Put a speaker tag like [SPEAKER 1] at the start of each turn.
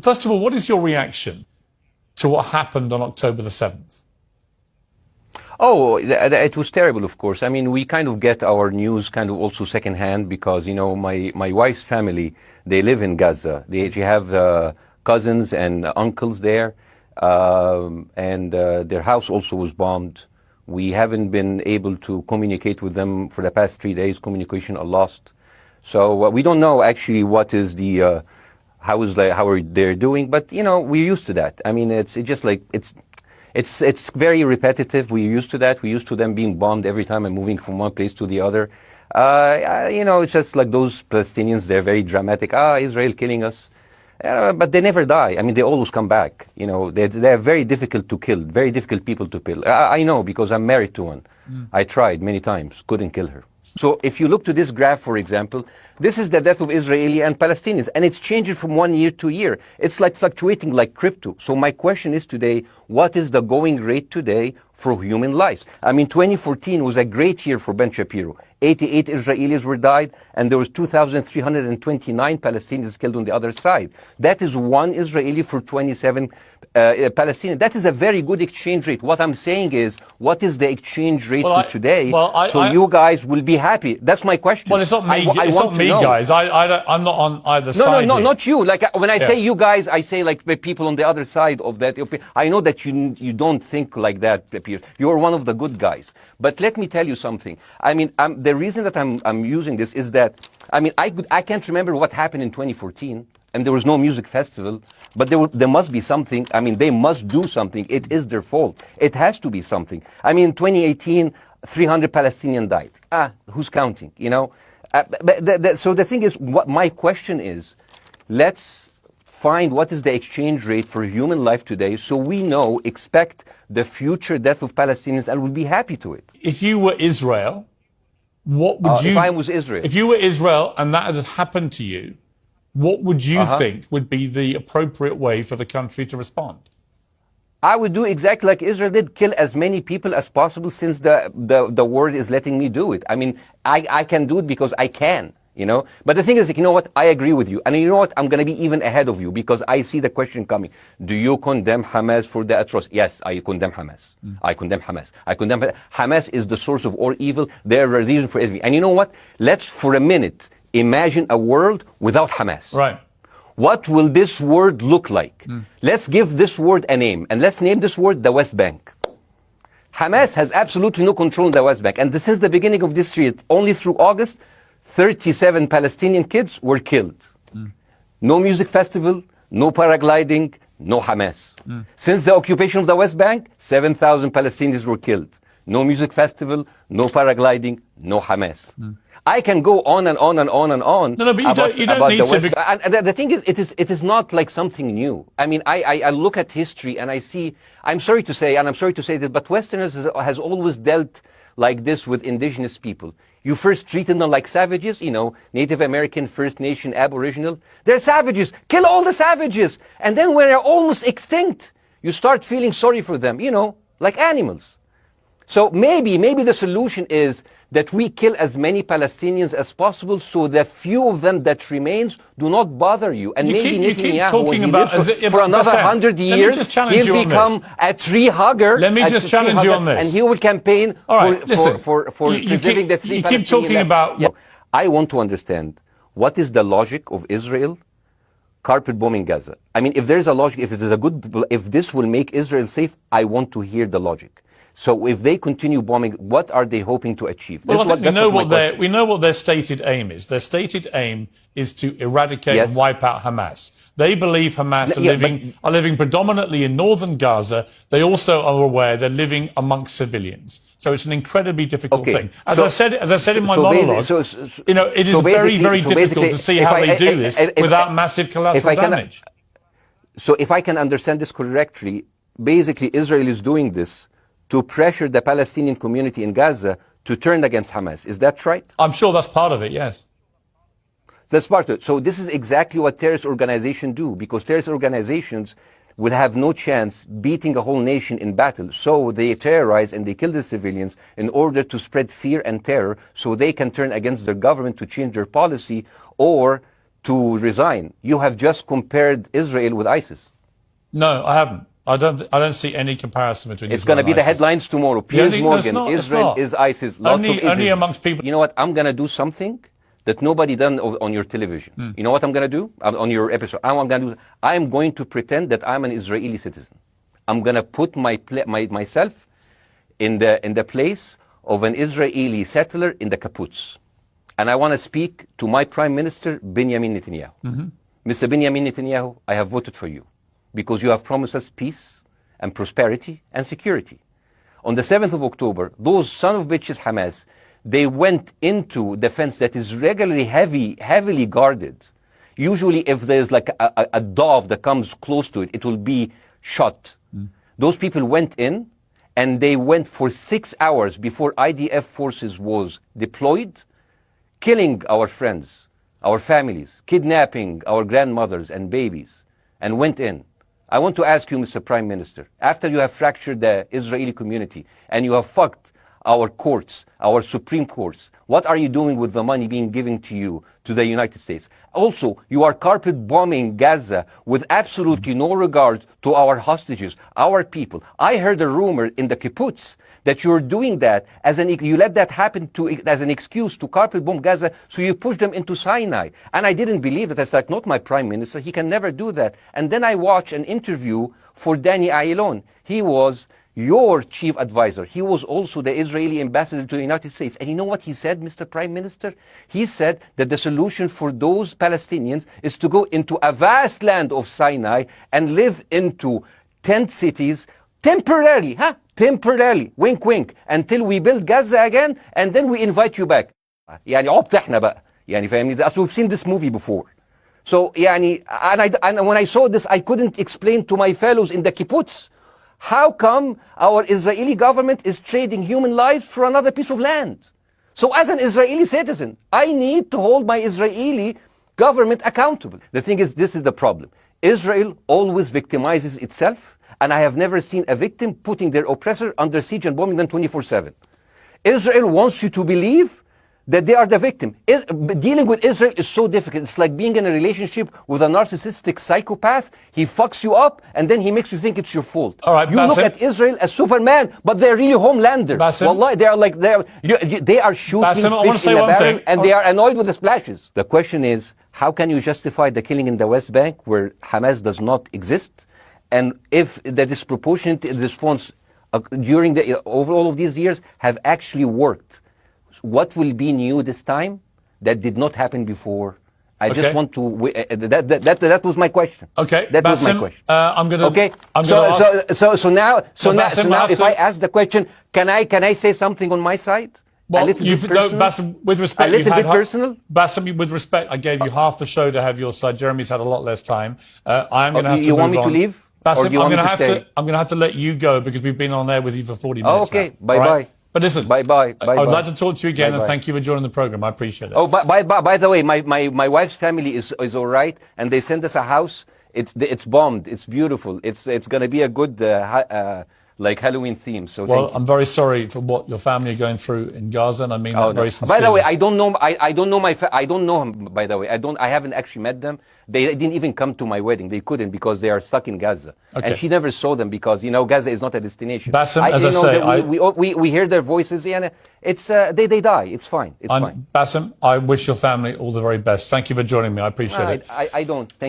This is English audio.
[SPEAKER 1] First of all, what is your reaction to what happened on October the 7th?
[SPEAKER 2] Oh, it was terrible, of course. I mean, we kind of get our news kind of also secondhand because, you know, my wife's family, they live in Gaza. They have cousins and uncles there, and their house also was bombed. We haven't been able to communicate with them for the past 3 days. Communication are lost. So we don't know actually what is the, how are they doing, but, you know, we're used to that. I mean, it's just like, it's very repetitive. We're used to that. We're used to them being bombed every time and moving from one place to the other. You know, it's just like those Palestinians, they're very dramatic. Israel killing us. But they never die. I mean, they always come back. You know, they're very difficult to kill, very difficult people to kill. I know because I'm married to one. I tried many times, couldn't kill her. So if you look to this graph, for example, this is the death of Israeli and Palestinians, and it's changing from 1 year to year. It's like fluctuating like crypto. So my question is today, what is the going rate today for human lives? I mean, 2014 was a great year for Ben Shapiro. 88 Israelis were died, and there was 2,329 Palestinians killed on the other side. That is one Israeli for 27 Palestinians. That is a very good exchange rate. What I'm saying is, what is the exchange rate for today? You guys will be happy. That's my question.
[SPEAKER 1] Well, it's not me, guys. I'm not on either side.
[SPEAKER 2] No, not you. Like when I say you guys, I say like the people on the other side of that. I know that you don't think like that, Piers. You're one of the good guys. But let me tell you something. I mean, the reason that I'm using this is that, I mean, I can't remember what happened in 2014, and there was no music festival, but there must be something. I mean, they must do something. It is their fault. It has to be something. I mean, in 2018, 300 Palestinians died. Who's counting, you know? So the thing is, what my question is, let's find what is the exchange rate for human life today so we know, expect the future death of Palestinians and we'll be happy to it.
[SPEAKER 1] If you were Israel, what would you...
[SPEAKER 2] If I was Israel.
[SPEAKER 1] If you were Israel and that had happened to you, what would you think would be the appropriate way for the country to respond?
[SPEAKER 2] I would do exactly like Israel did, kill as many people as possible since the world is letting me do it. I mean, I can do it because I can. You know, but the thing is, you know what? I agree with you. And you know what? I'm going to be even ahead of you because I see the question coming. Do you condemn Hamas for the atrocity? Yes, I condemn Hamas. I condemn Hamas. Hamas is the source of all evil. They're a reason for everything. And you know what? Let's, for a minute, imagine a world without Hamas.
[SPEAKER 1] Right.
[SPEAKER 2] What will this world look like? Let's give this word a name. And let's name this word the West Bank. Hamas has absolutely no control in the West Bank. And since the beginning of this year, only through August, 37 Palestinian kids were killed. No music festival, no paragliding, no Hamas. Since the occupation of the West Bank, 7,000 Palestinians were killed. No music festival, no paragliding, no Hamas. I can go on and on and on and on.
[SPEAKER 1] No, but you don't need
[SPEAKER 2] to. The thing is, it is not like something new. I mean, I look at history and I see, I'm sorry to say this, but Westerners has always dealt like this with indigenous people. You first treated them like savages, you know, Native American, First Nation, Aboriginal. They're savages. Kill all the savages. And then when they're almost extinct, you start feeling sorry for them, you know, like animals. So maybe the solution is that we kill as many Palestinians as possible so the few of them that remains do not bother you. And maybe Netanyahu, when he lives for another 100 years, he'll become a tree hugger.
[SPEAKER 1] Let me just challenge you on this.
[SPEAKER 2] And he will campaign for preserving the three Palestinians.
[SPEAKER 1] You keep talking about...
[SPEAKER 2] I want to understand, what is the logic of Israel carpet bombing Gaza? I mean, if there's a logic, if this will make Israel safe, I want to hear the logic. So if they continue bombing, what are they hoping to achieve?
[SPEAKER 1] Well, I think we know what their stated aim is. Their stated aim is to eradicate and wipe out Hamas. They believe Hamas are living predominantly in northern Gaza. They also are aware they're living amongst civilians. So it's an incredibly difficult thing. As I said in my monologue, you know, it is very, very difficult to see how they do this without massive collateral damage.
[SPEAKER 2] So if I can understand this correctly, basically Israel is doing this to pressure the Palestinian community in Gaza to turn against Hamas. Is that right?
[SPEAKER 1] I'm sure that's part of it, yes.
[SPEAKER 2] That's part of it. So this is exactly what terrorist organizations do, because terrorist organizations will have no chance beating a whole nation in battle. So they terrorize and they kill the civilians in order to spread fear and terror so they can turn against their government to change their policy or to resign. You have just compared Israel with ISIS.
[SPEAKER 1] No, I haven't. I don't see any comparison between
[SPEAKER 2] It's
[SPEAKER 1] Israel
[SPEAKER 2] going to be
[SPEAKER 1] and
[SPEAKER 2] the
[SPEAKER 1] ISIS.
[SPEAKER 2] headlines tomorrow. Piers Morgan,
[SPEAKER 1] no,
[SPEAKER 2] Israel is ISIS.
[SPEAKER 1] Only amongst people.
[SPEAKER 2] You know what? I'm going to do something that nobody done on your television. You know what I'm going to do on your episode? I'm going to pretend that I'm an Israeli citizen. I'm going to put myself in the place of an Israeli settler in the kibbutz. And I want to speak to my Prime Minister, Benjamin Netanyahu. Mr. Benjamin Netanyahu, I have voted for you because you have promised us peace and prosperity and security. On the 7th of October, those son of bitches Hamas, they went into the fence that is regularly heavily guarded. Usually if there's like a dove that comes close to it, it will be shot. Those people went in and they went for 6 hours before IDF forces was deployed, killing our friends, our families, kidnapping our grandmothers and babies, and went in. I want to ask you, Mr. Prime Minister, after you have fractured the Israeli community and you have fucked our courts, our Supreme Courts, what are you doing with the money being given to you, to the United States? Also, you are carpet bombing Gaza with absolutely no regard to our hostages, our people. I heard a rumor in the kibbutz that you're doing that you let that happen as an excuse to carpet bomb Gaza, so you push them into Sinai. And I didn't believe that. That's like, not my Prime Minister, he can never do that. And then I watched an interview for Danny Ayalon. He was your chief advisor. He was also the Israeli ambassador to the United States. And you know what he said, Mr. Prime Minister? He said that the solution for those Palestinians is to go into a vast land of Sinai and live into tent cities temporarily, temporarily, wink wink, until we build Gaza again, and then we invite you back. يعني عبط احنا بقى. يعني فاهمني؟ We've seen this movie before. So يعني, and when I saw this, I couldn't explain to my fellows in the kibbutz, how come our Israeli government is trading human lives for another piece of land? So as an Israeli citizen, I need to hold my Israeli government accountable. The thing is, this is the problem. Israel always victimizes itself, and I have never seen a victim putting their oppressor under siege and bombing them 24/7. Israel wants you to believe that they are the victim. Dealing with Israel is so difficult. It's like being in a relationship with a narcissistic psychopath. He fucks you up, and then he makes you think it's your fault.
[SPEAKER 1] All right,
[SPEAKER 2] you
[SPEAKER 1] Basim,
[SPEAKER 2] look at Israel as Superman, but they're really Homelander.
[SPEAKER 1] Basim,
[SPEAKER 2] Wallahi, they are shooting
[SPEAKER 1] Basim,
[SPEAKER 2] fish in a barrel, and they are annoyed with the splashes. The question is, how can you justify the killing in the West Bank where Hamas does not exist? And if the disproportionate response during over all of these years have actually worked, what will be new this time that did not happen before? I just want to. That was my question.
[SPEAKER 1] Okay,
[SPEAKER 2] that
[SPEAKER 1] Basim,
[SPEAKER 2] was my question.
[SPEAKER 1] I'm gonna.
[SPEAKER 2] Okay.
[SPEAKER 1] So
[SPEAKER 2] now,
[SPEAKER 1] Basim,
[SPEAKER 2] if I ask the question, can I say something on my side?
[SPEAKER 1] Well,
[SPEAKER 2] a little bit personal?
[SPEAKER 1] Basim, with respect,
[SPEAKER 2] a little bit personal.
[SPEAKER 1] Basim, with respect, I gave you half the show to have your side. Jeremy's had a lot less time. I'm going to have to.
[SPEAKER 2] You
[SPEAKER 1] move
[SPEAKER 2] want me
[SPEAKER 1] on.
[SPEAKER 2] to leave?
[SPEAKER 1] Basim,
[SPEAKER 2] I'm
[SPEAKER 1] going to have to let you go because we've been on there with you for 40 minutes.
[SPEAKER 2] Oh, okay.
[SPEAKER 1] Now.
[SPEAKER 2] Bye bye.
[SPEAKER 1] Right? But listen,
[SPEAKER 2] bye bye.
[SPEAKER 1] I would like to talk to you again, and thank you for joining the program. I appreciate it.
[SPEAKER 2] Oh, by the way, my wife's family is all right, and they sent us a house. It's bombed. It's beautiful. It's going to be a good like Halloween theme. So
[SPEAKER 1] well, I'm very sorry for what your family are going through in Gaza, and I mean that very sincerely.
[SPEAKER 2] By the way, I don't know. I don't know I don't know him. By the way, I haven't actually met them. They didn't even come to my wedding. They couldn't because they are stuck in Gaza, and she never saw them because Gaza is not a destination.
[SPEAKER 1] Basim, as I say,
[SPEAKER 2] we hear their voices, and it's they die. It's fine. It's fine.
[SPEAKER 1] Basim, I wish your family all the very best. Thank you for joining me. I appreciate it.
[SPEAKER 2] I don't. Thank you.